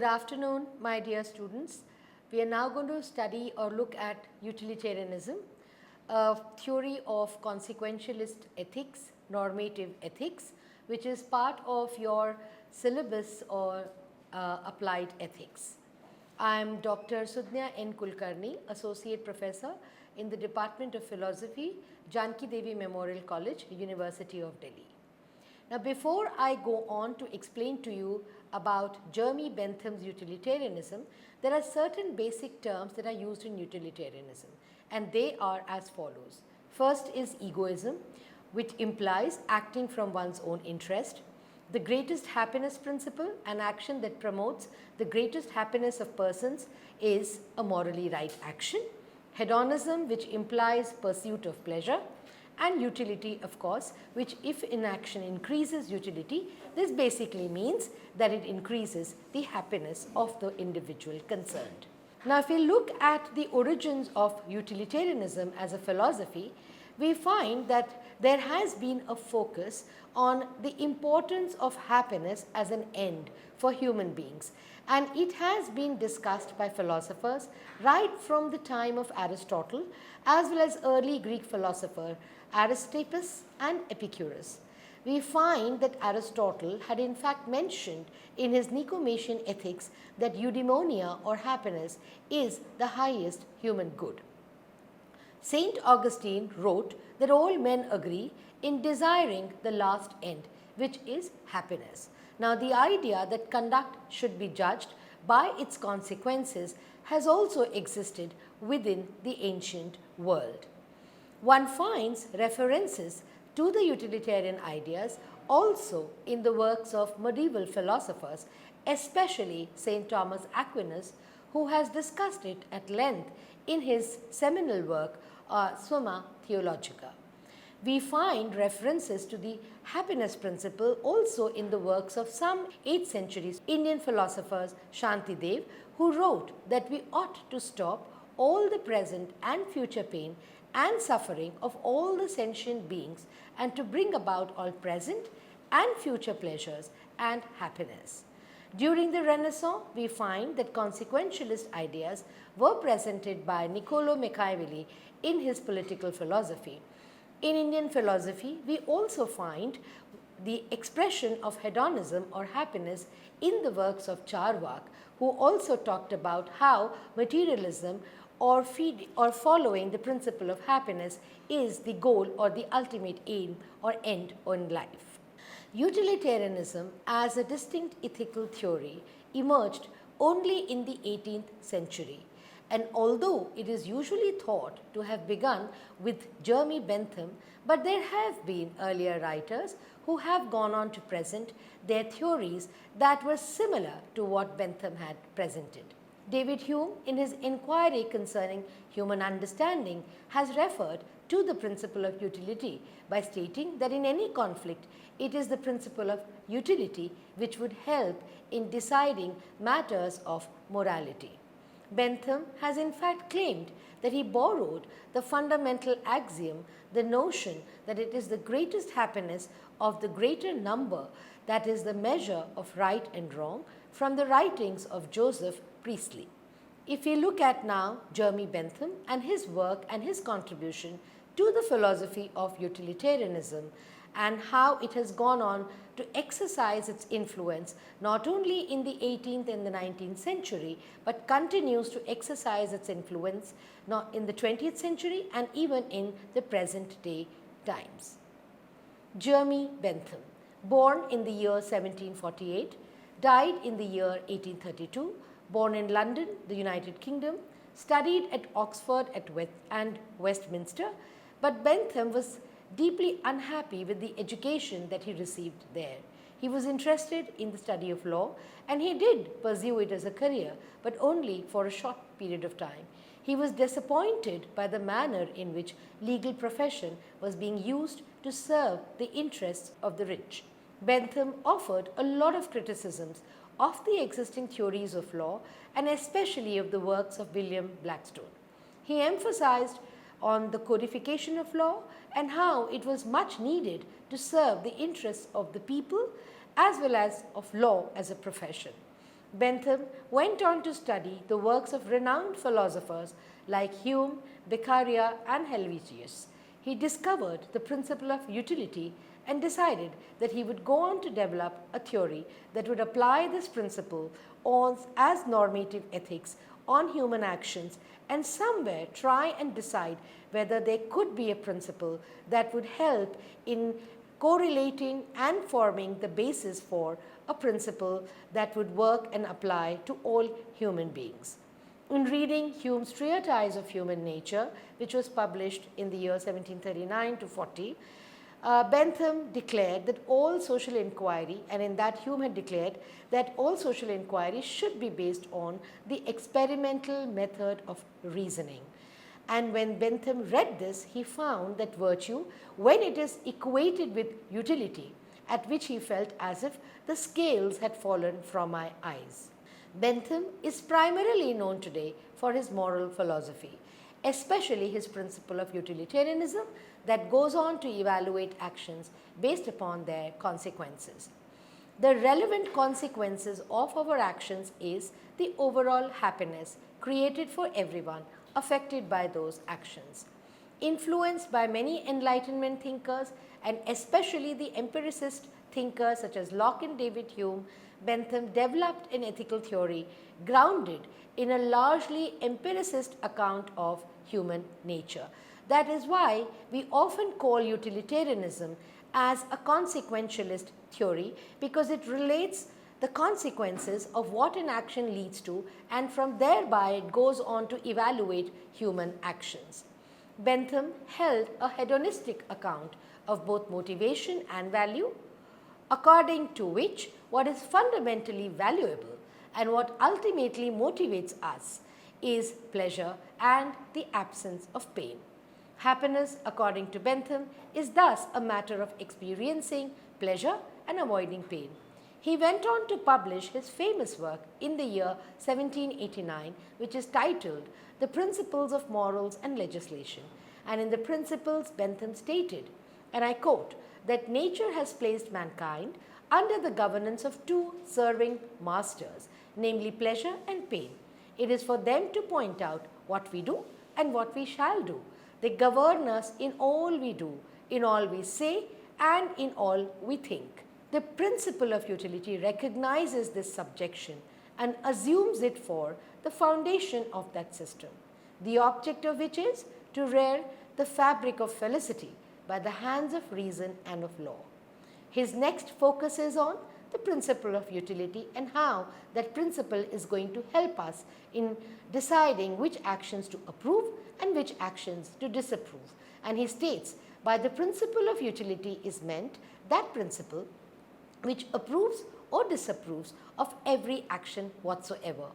Good afternoon, my dear students. We are now going to study or look at utilitarianism, a theory of consequentialist ethics, normative ethics, which is part of your syllabus or applied ethics. I am Dr. Sudhnya N. Kulkarni, Associate Professor in the Department of Philosophy, Janki Devi Memorial College, University of Delhi. Now, before I go on to explain to you about Jeremy Bentham's utilitarianism, there are certain basic terms that are used in utilitarianism, and they are as follows. First is egoism, which implies acting from one's own interest. The greatest happiness principle, an action that promotes the greatest happiness of persons, is a morally right action. Hedonism, which implies pursuit of pleasure. And utility, of course, which if inaction increases utility, this basically means that it increases the happiness of the individual concerned. Now, if we look at the origins of utilitarianism as a philosophy, we find that there has been a focus on the importance of happiness as an end for human beings, and it has been discussed by philosophers right from the time of Aristotle as well as early Greek philosopher Aristippus and Epicurus. We find that Aristotle had in fact mentioned in his Nicomachean Ethics that eudaimonia or happiness is the highest human good. Saint Augustine wrote that all men agree in desiring the last end, which is happiness. Now, the idea that conduct should be judged by its consequences has also existed within the ancient world. One finds references to the utilitarian ideas also in the works of medieval philosophers, especially St. Thomas Aquinas, who has discussed it at length in his seminal work, Summa Theologica. We find references to the happiness principle also in the works of some 8th century Indian philosophers, Shantidev, who wrote that we ought to stop all the present and future pain and suffering of all the sentient beings and to bring about all present and future pleasures and happiness. During the Renaissance, we find that consequentialist ideas were presented by Niccolo Machiavelli in his political philosophy. In Indian philosophy, we also find the expression of hedonism or happiness in the works of Charvak, who also talked about how materialism or following the principle of happiness is the goal or the ultimate aim or end in life. Utilitarianism as a distinct ethical theory emerged only in the 18th century, and although it is usually thought to have begun with Jeremy Bentham, but there have been earlier writers who have gone on to present their theories that were similar to what Bentham had presented. David Hume, in his inquiry concerning human understanding, has referred to the principle of utility by stating that in any conflict, it is the principle of utility which would help in deciding matters of morality. Bentham has in fact claimed that he borrowed the fundamental axiom, the notion that it is the greatest happiness of the greater number that is the measure of right and wrong, from the writings of Joseph Priestley. If we look at now Jeremy Bentham and his work and his contribution to the philosophy of utilitarianism and how it has gone on to exercise its influence not only in the 18th and the 19th century, but continues to exercise its influence not in the 20th century and even in the present day times. Jeremy Bentham, born in the year 1748, died in the year 1832, born in London, the United Kingdom, studied at Oxford and Westminster, but Bentham was deeply unhappy with the education that he received there. He was interested in the study of law and he did pursue it as a career, but only for a short period of time. He was disappointed by the manner in which legal profession was being used to serve the interests of the rich. Bentham offered a lot of criticisms of the existing theories of law and especially of the works of William Blackstone. He emphasized on the codification of law and how it was much needed to serve the interests of the people as well as of law as a profession. Bentham went on to study the works of renowned philosophers like Hume, Beccaria, and Helvetius. He discovered the principle of utility and decided that he would go on to develop a theory that would apply this principle as normative ethics on human actions and somewhere try and decide whether there could be a principle that would help in correlating and forming the basis for a principle that would work and apply to all human beings. In reading Hume's Treatise of Human Nature, which was published in the year 1739 to 40, Bentham declared that all social inquiry, and in that Hume had declared that all social inquiry should be based on the experimental method of reasoning. And when Bentham read this, he found that virtue, when it is equated with utility, at which he felt as if the scales had fallen from my eyes. Bentham is primarily known today for his moral philosophy, especially his principle of utilitarianism that goes on to evaluate actions based upon their consequences. The relevant consequences of our actions is the overall happiness created for everyone affected by those actions. Influenced by many Enlightenment thinkers and especially the empiricist thinkers such as Locke and David Hume, Bentham developed an ethical theory grounded in a largely empiricist account of human nature. That is why we often call utilitarianism as a consequentialist theory, because it relates the consequences of what an action leads to, and from thereby it goes on to evaluate human actions. Bentham held a hedonistic account of both motivation and value, according to which what is fundamentally valuable and what ultimately motivates us is pleasure and the absence of pain. Happiness, according to Bentham, is thus a matter of experiencing pleasure and avoiding pain. He went on to publish his famous work in the year 1789, which is titled The Principles of Morals and Legislation. And in the Principles, Bentham stated, and I quote, that nature has placed mankind under the governance of two serving masters, namely pleasure and pain. It is for them to point out what we do and what we shall do. They govern us in all we do, in all we say, and in all we think. The principle of utility recognizes this subjection and assumes it for the foundation of that system, the object of which is to rear the fabric of felicity by the hands of reason and of law. His next focus is on the principle of utility and how that principle is going to help us in deciding which actions to approve and which actions to disapprove. And he states, by the principle of utility is meant that principle which approves or disapproves of every action whatsoever,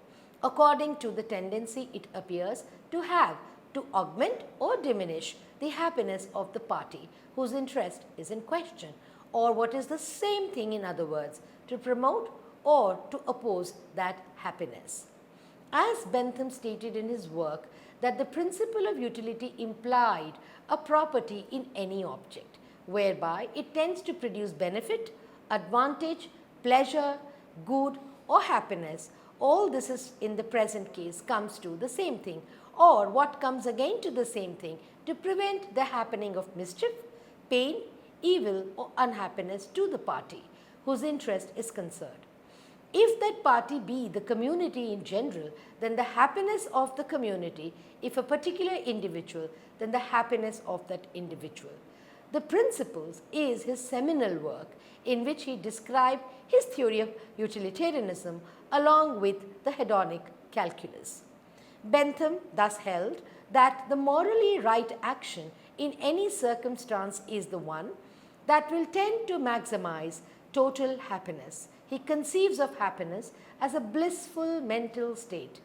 according to the tendency it appears to have to augment or diminish the happiness of the party whose interest is in question, or what is the same thing, in other words, to promote or to oppose that happiness. As Bentham stated in his work, that the principle of utility implied a property in any object, whereby it tends to produce benefit, advantage, pleasure, good, or happiness. All this is, in the present case, comes to the same thing, or what comes again to the same thing, to prevent the happening of mischief, pain, evil, or unhappiness to the party whose interest is concerned. If that party be the community in general, then the happiness of the community; if a particular individual, then the happiness of that individual. The Principles is his seminal work in which he described his theory of utilitarianism along with the hedonic calculus. Bentham thus held that the morally right action in any circumstance is the one that will tend to maximize total happiness. He conceives of happiness as a blissful mental state,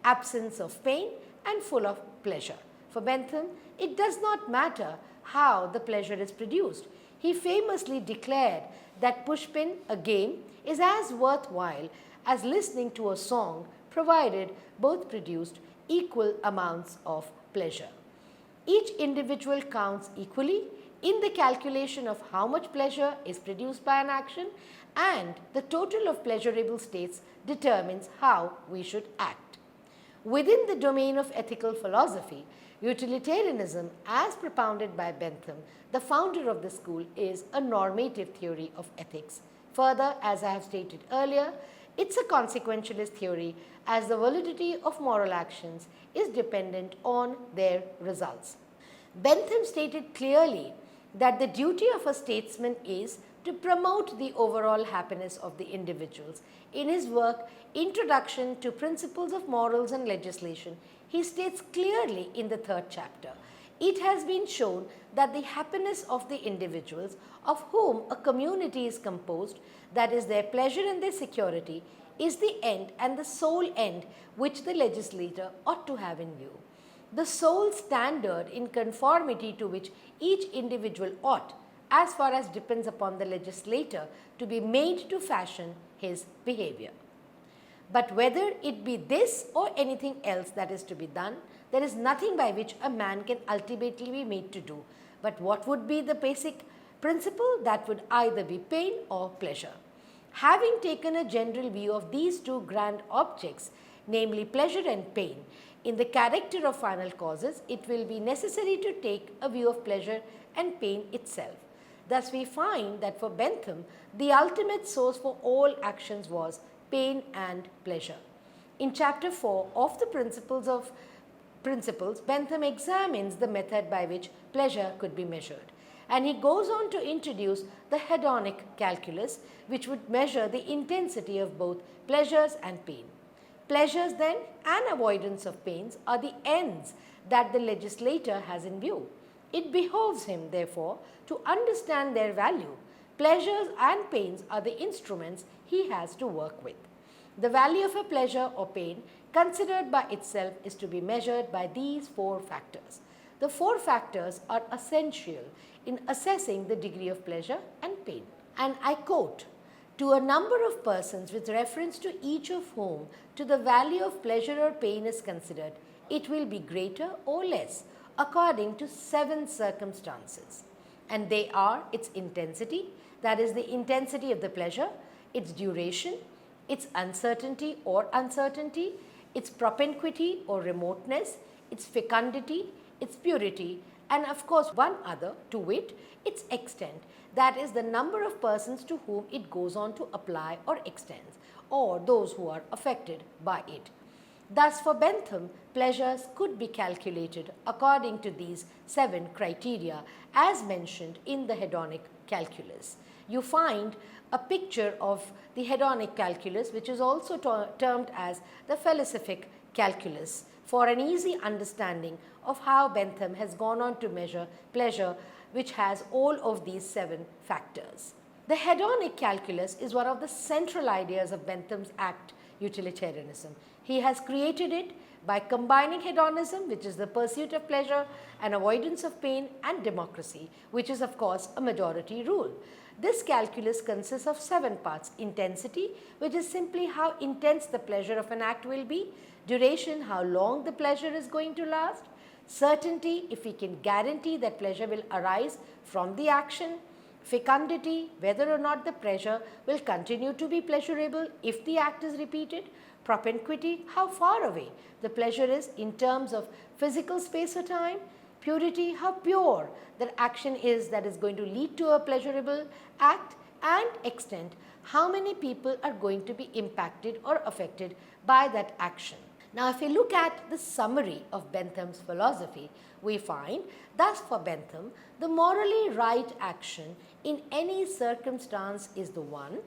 absence of pain and full of pleasure. For Bentham, it does not matter how the pleasure is produced. He famously declared that pushpin, a game, is as worthwhile as listening to a song, provided both produced equal amounts of pleasure. Each individual counts equally in the calculation of how much pleasure is produced by an action, and the total of pleasurable states determines how we should act. Within the domain of ethical philosophy, utilitarianism, as propounded by Bentham, the founder of the school, is a normative theory of ethics. Further, as I have stated earlier, it's a consequentialist theory, as the validity of moral actions is dependent on their results. Bentham stated clearly that the duty of a statesman is to promote the overall happiness of the individuals. In his work, Introduction to Principles of Morals and Legislation, he states clearly in the 3rd chapter, it has been shown that the happiness of the individuals of whom a community is composed, that is their pleasure and their security, is the end and the sole end which the legislator ought to have in view. The sole standard in conformity to which each individual ought, as far as depends upon the legislator, to be made to fashion his behavior. But whether it be this or anything else that is to be done, there is nothing by which a man can ultimately be made to do. But what would be the basic principle? That would either be pain or pleasure. Having taken a general view of these two grand objects, namely pleasure and pain, in the character of final causes, it will be necessary to take a view of pleasure and pain itself. Thus, we find that for Bentham, the ultimate source for all actions was pain and pleasure. In chapter 4 of the Principles, Bentham examines the method by which pleasure could be measured. And he goes on to introduce the hedonic calculus, which would measure the intensity of both pleasures and pain. Pleasures then and avoidance of pains are the ends that the legislator has in view. It behoves him, therefore, to understand their value. Pleasures and pains are the instruments he has to work with. The value of a pleasure or pain considered by itself is to be measured by these 4 factors. The 4 factors are essential in assessing the degree of pleasure and pain. And I quote, "To a number of persons with reference to each of whom to the value of pleasure or pain is considered, it will be greater or less according to 7 circumstances. And they are its intensity, that is the intensity of the pleasure, its duration, its uncertainty or uncertainty, its propinquity or remoteness, its fecundity, its purity, and of course one other, to wit, its extent, that is the number of persons to whom it goes on to apply or extends, or those who are affected by it." Thus, for Bentham, pleasures could be calculated according to these 7 criteria as mentioned in the hedonic calculus. You find a picture of the hedonic calculus, which is also termed as the philosophic calculus, for an easy understanding of how Bentham has gone on to measure pleasure, which has all of these 7 factors. The hedonic calculus is one of the central ideas of Bentham's act utilitarianism. He has created it by combining hedonism, which is the pursuit of pleasure, and avoidance of pain, and democracy, which is of course a majority rule. This calculus consists of 7 parts: intensity, which is simply how intense the pleasure of an act will be; duration, how long the pleasure is going to last; certainty, if we can guarantee that pleasure will arise from the action; fecundity, whether or not the pleasure will continue to be pleasurable if the act is repeated; propinquity, how far away the pleasure is in terms of physical space or time; purity, how pure the action is that is going to lead to a pleasurable act; and extent, how many people are going to be impacted or affected by that action. Now, if we look at the summary of Bentham's philosophy, we find, thus for Bentham, the morally right action in any circumstance is the one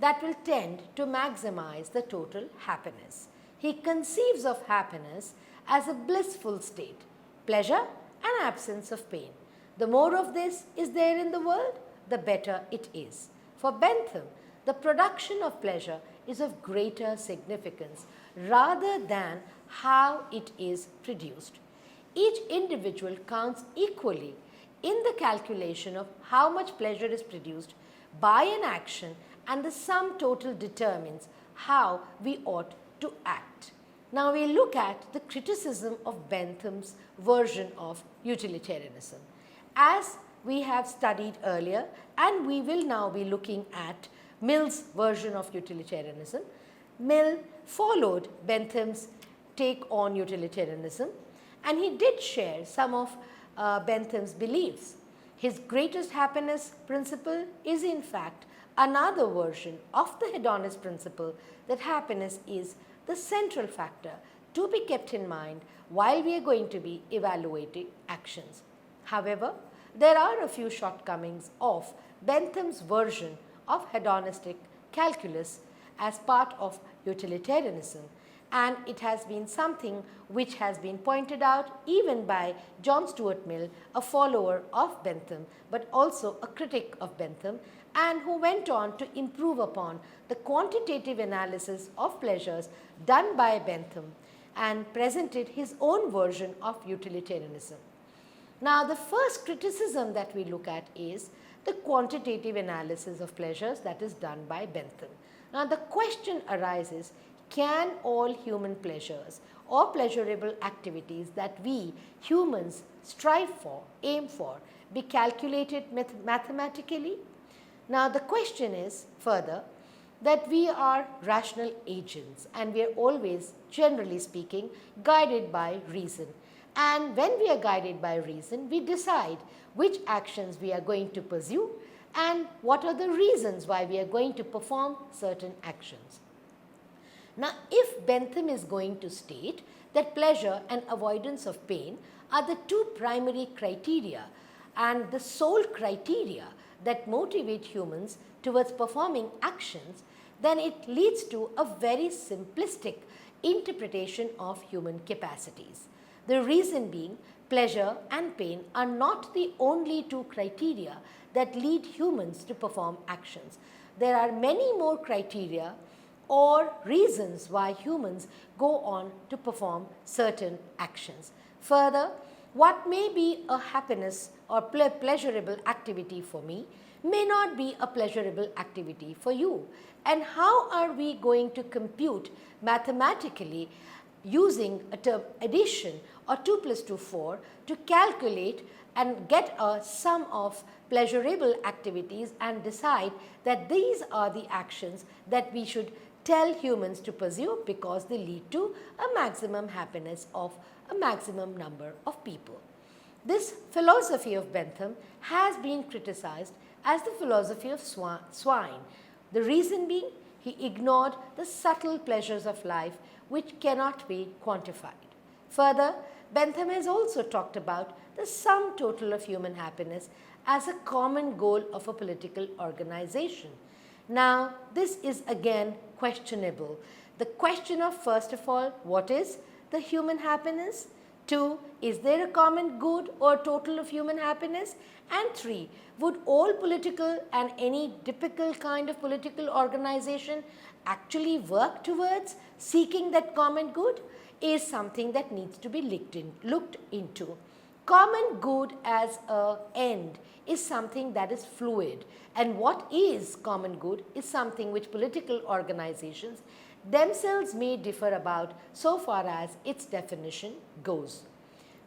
that will tend to maximize the total happiness. He conceives of happiness as a blissful state, pleasure and absence of pain. The more of this is there in the world, the better it is. For Bentham, the production of pleasure is of greater significance rather than how it is produced. Each individual counts equally in the calculation of how much pleasure is produced by an action, and the sum total determines how we ought to act. Now we look at the criticism of Bentham's version of utilitarianism. As we have studied earlier, and we will now be looking at Mill's version of utilitarianism. Mill followed Bentham's take on utilitarianism, and he did share some of Bentham's beliefs. His greatest happiness principle is in fact another version of the hedonist principle that happiness is the central factor to be kept in mind while we are going to be evaluating actions. However, there are a few shortcomings of Bentham's version of hedonistic calculus as part of utilitarianism, and it has been something which has been pointed out even by John Stuart Mill, a follower of Bentham but also a critic of Bentham, and who went on to improve upon the quantitative analysis of pleasures done by Bentham and presented his own version of utilitarianism. Now, the first criticism that we look at is the quantitative analysis of pleasures that is done by Bentham. Now, the question arises, can all human pleasures or pleasurable activities that we humans strive for, aim for, be calculated mathematically? Now, the question is further that we are rational agents and we are always, generally speaking, guided by reason. And when we are guided by reason, we decide which actions we are going to pursue and what are the reasons why we are going to perform certain actions. Now, if Bentham is going to state that pleasure and avoidance of pain are the two primary criteria and the sole criteria that motivate humans towards performing actions, then it leads to a very simplistic interpretation of human capacities. The reason being, pleasure and pain are not the only two criteria that lead humans to perform actions. There are many more criteria or reasons why humans go on to perform certain actions. Further, what may be a happiness or pleasurable activity for me may not be a pleasurable activity for you. And how are we going to compute mathematically using a term addition or 2 plus 2 4 to calculate and get a sum of pleasurable activities and decide that these are the actions that we should tell humans to pursue because they lead to a maximum happiness of a maximum number of people. This philosophy of Bentham has been criticized as the philosophy of swine. The reason being, he ignored the subtle pleasures of life which cannot be quantified. Further, Bentham has also talked about the sum total of human happiness as a common goal of a political organization. Now, this is again questionable. The question of, first of all, what is the human happiness? 2, is there a common good or total of human happiness? And 3, would all political and any typical kind of political organization actually work towards seeking that common good? Is something that needs to be looked into. Common good as an end is something that is fluid, and what is common good is something which political organizations themselves may differ about so far as its definition goes.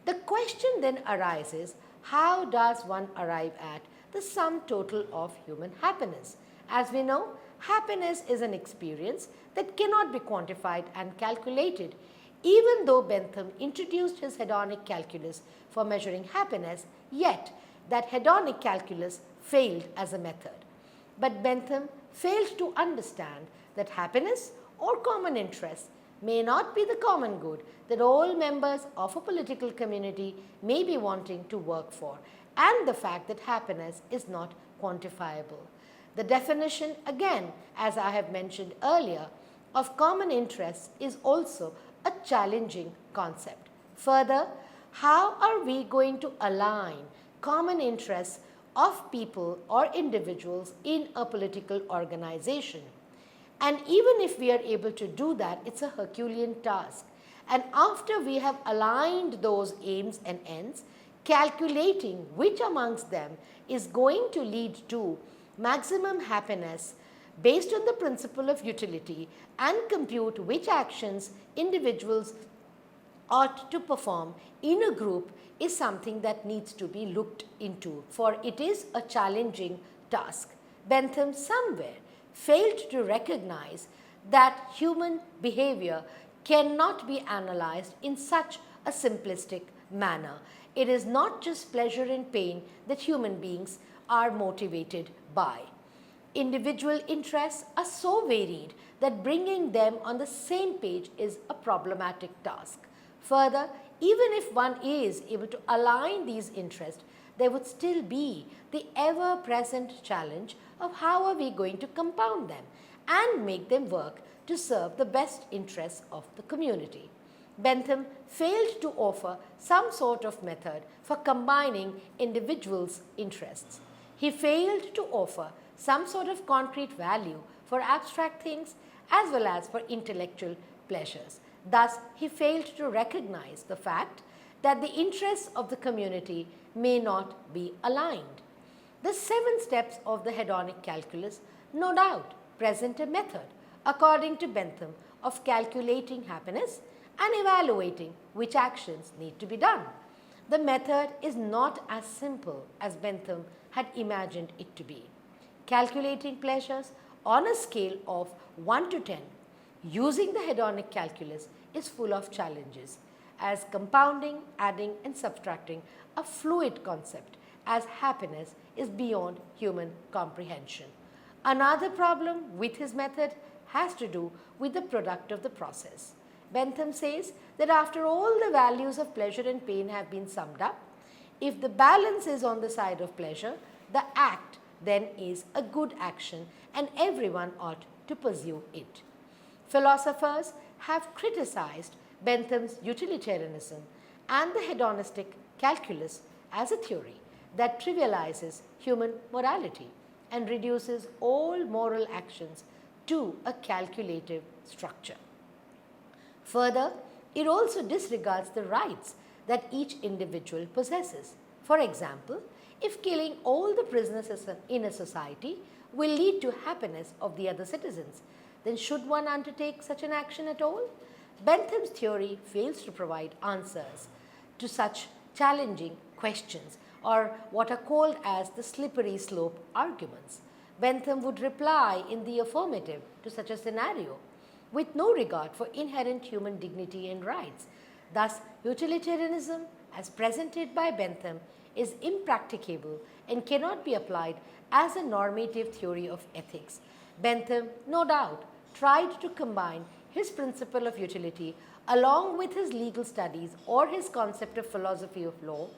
The question then arises, how does one arrive at the sum total of human happiness? As we know, happiness is an experience that cannot be quantified and calculated. Even though Bentham introduced his hedonic calculus for measuring happiness, yet that hedonic calculus failed as a method. But Bentham failed to understand that happiness or common interest may not be the common good that all members of a political community may be wanting to work for, and the fact that happiness is not quantifiable. The definition, again, as I have mentioned earlier, of common interests is also a challenging concept. Further, how are we going to align common interests of people or individuals in a political organization? And even if we are able to do that, it's a Herculean task. And after we have aligned those aims and ends, calculating which amongst them is going to lead to maximum happiness based on the principle of utility and compute which actions individuals ought to perform in a group is something that needs to be looked into, for it is a challenging task. Bentham somewhere failed to recognize that human behavior cannot be analyzed in such a simplistic manner. It is not just pleasure and pain that human beings are motivated by. Individual interests are so varied that bringing them on the same page is a problematic task. Further, even if one is able to align these interests, there would still be the ever-present challenge of how are we going to compound them and make them work to serve the best interests of the community. Bentham failed to offer some sort of method for combining individuals' interests. He failed to offer some sort of concrete value for abstract things as well as for intellectual pleasures. Thus, he failed to recognize the fact that the interests of the community may not be aligned. The 7 steps of the hedonic calculus no doubt present a method, according to Bentham, of calculating happiness and evaluating which actions need to be done. The method is not as simple as Bentham had imagined it to be. Calculating pleasures on a scale of 1 to 10 using the hedonic calculus is full of challenges, as compounding, adding and subtracting a fluid concept, as happiness is beyond human comprehension. Another problem with his method has to do with the product of the process. Bentham says that after all the values of pleasure and pain have been summed up, if the balance is on the side of pleasure, the act then is a good action and everyone ought to pursue it. Philosophers have criticized Bentham's utilitarianism and the hedonistic calculus as a theory that trivializes human morality and reduces all moral actions to a calculative structure. Further, it also disregards the rights that each individual possesses. For example, if killing all the prisoners in a society will lead to happiness of the other citizens, then should one undertake such an action at all? Bentham's theory fails to provide answers to such challenging questions, or what are called as the slippery slope arguments. Bentham would reply in the affirmative to such a scenario, with no regard for inherent human dignity and rights. Thus, utilitarianism, as presented by Bentham, is impracticable and cannot be applied as a normative theory of ethics. Bentham, no doubt, tried to combine his principle of utility along with his legal studies or his concept of philosophy of law,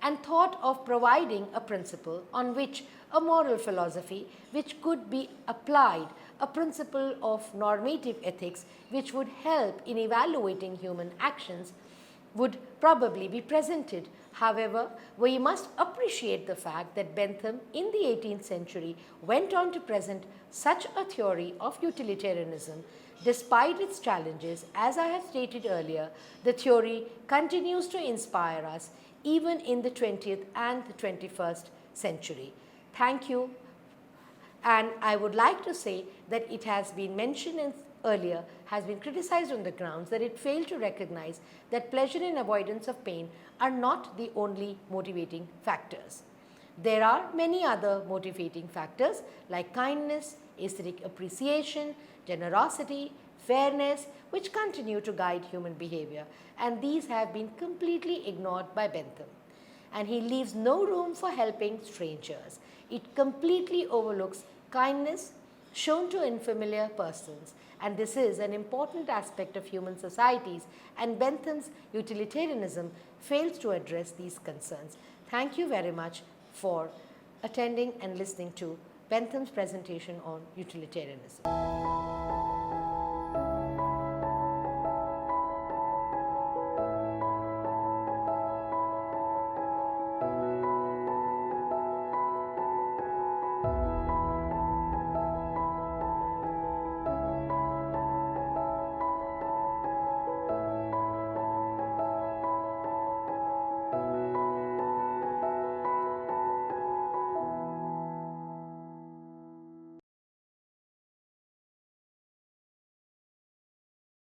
and thought of providing a principle on which a moral philosophy which could be applied, a principle of normative ethics which would help in evaluating human actions, would probably be presented. However, we must appreciate the fact that Bentham in the 18th century went on to present such a theory of utilitarianism. Despite its challenges, as I have stated earlier, the theory continues to inspire us even in the 20th and the 21st century. Thank you. And I would like to say that it has been mentioned earlier, has been criticized on the grounds that it failed to recognize that pleasure and avoidance of pain are not the only motivating factors. There are many other motivating factors like kindness, aesthetic appreciation, generosity, fairness, which continue to guide human behavior, and these have been completely ignored by Bentham. And he leaves no room for helping strangers. It completely overlooks kindness shown to unfamiliar persons, and this is an important aspect of human societies, and Bentham's utilitarianism fails to address these concerns. Thank you very much for attending and listening to Bentham's presentation on utilitarianism.